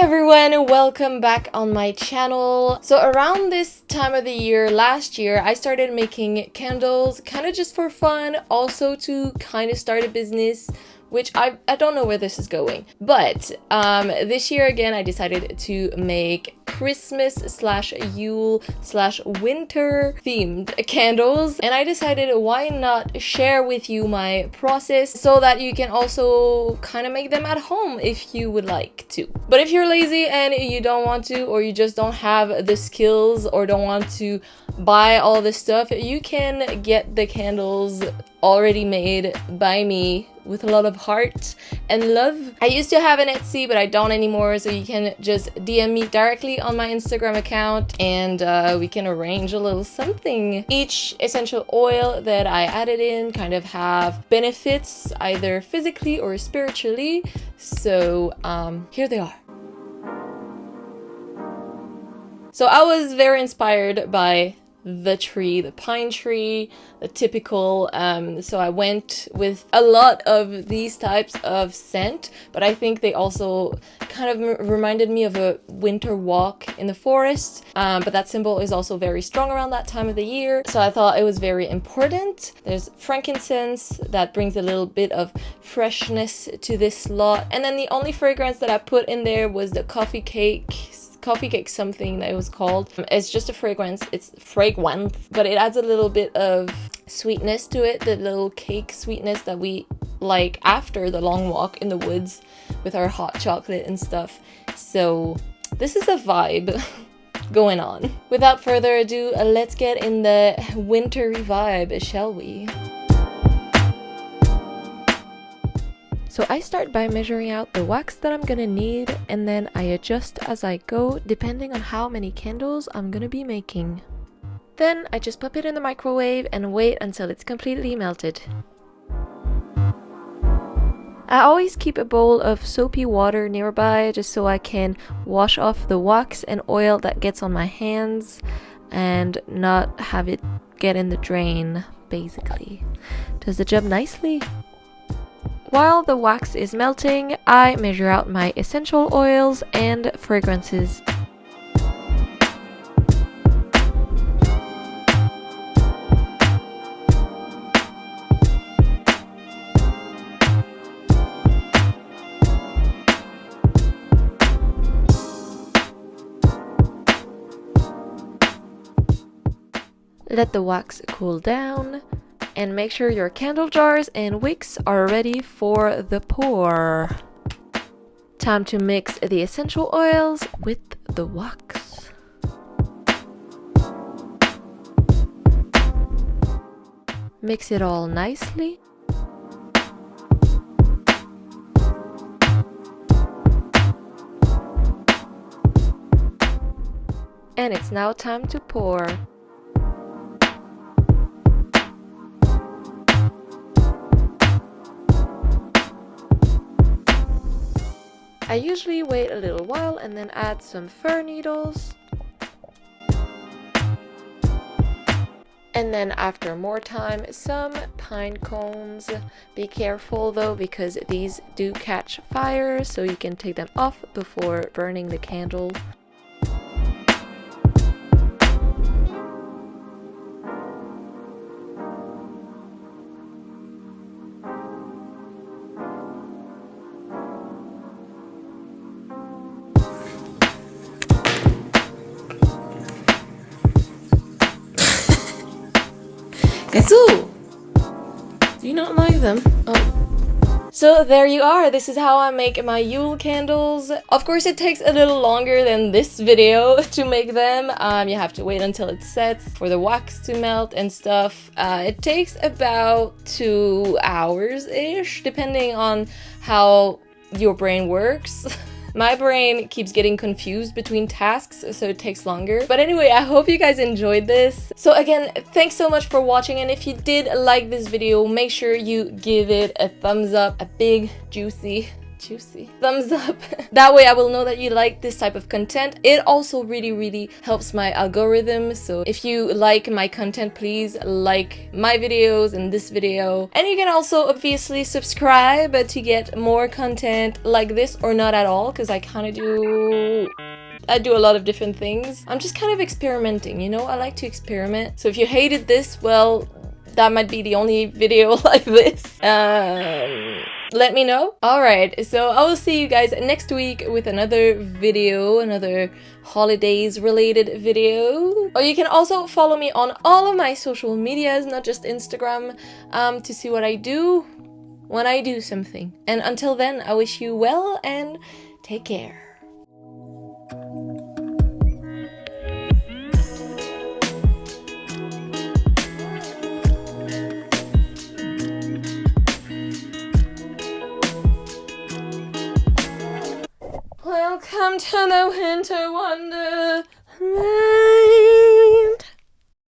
everyone, welcome back on my channel. So around this time of the year last year, I started making candles kind of just for fun, also to kind of start a business, which I don't know where this is going. But this year again, I decided to make Christmas slash Yule slash winter themed candles, and I decided why not share with you my process so that you can also kind of make them at home if you would like to. But if you're lazy and you don't want to, or you just don't have the skills or don't want to buy all this stuff, you can get the candles already made by me with a lot of heart and love. I used to have an Etsy, but I don't anymore, so you can just DM me directly on my Instagram account and we can arrange a little something. Each essential oil that I added in kind of have benefits either physically or spiritually, so here they are. So I was very inspired by the tree, the pine tree, the typical, so I went with a lot of these types of scent, but I think they also kind of reminded me of a winter walk in the forest, but that symbol is also very strong around that time of the year, so I thought it was very important. There's frankincense that brings a little bit of freshness to this lot, and then the only fragrance that I put in there was the coffee cake something that it was called. It's just a fragrance, but it adds a little bit of sweetness to it, the little cake sweetness that we like after the long walk in the woods with our hot chocolate and stuff. So this is a vibe going on. Without further ado, let's get in the wintry vibe, shall we? So I start by measuring out the wax that I'm gonna need, and then I adjust as I go depending on how many candles I'm gonna be making. Then I just pop it in the microwave and wait until it's completely melted. I always keep a bowl of soapy water nearby just so I can wash off the wax and oil that gets on my hands and not have it get in the drain, basically. Does the job nicely. While the wax is melting, I measure out my essential oils and fragrances. Let the wax cool down. And make sure your candle jars and wicks are ready for the pour. Time to mix the essential oils with the wax. Mix it all nicely. And it's now time to pour. I usually wait a little while and then add some fir needles. And then after more time, some pine cones. Be careful though, because these do catch fire, so you can take them off before burning the candle. Katsu! Do you not like them? Oh. So there you are, this is how I make my Yule candles. Of course it takes a little longer than this video to make them. You have to wait until it sets for the wax to melt and stuff. It takes about 2 hours-ish, depending on how your brain works. My brain keeps getting confused between tasks, so it takes longer. But anyway, I hope you guys enjoyed this. So again, thanks so much for watching, and if you did like this video, make sure you give it a thumbs up, a big, juicy juicy. Thumbs up. That way I will know that you like this type of content. It also really helps my algorithm. So if you like my content, please like my videos and this video. And you can also obviously subscribe to get more content like this, or not at all, because I do a lot of different things. I'm just kind of experimenting, you know? I like to experiment. So if you hated this, well, that might be the only video like this. Let me know. Alright, so I will see you guys next week with another video, another holidays related video. Or you can also follow me on all of my social medias, not just Instagram, to see what I do when I do something. And until then, I wish you well and take care. Welcome to the winter wonderland.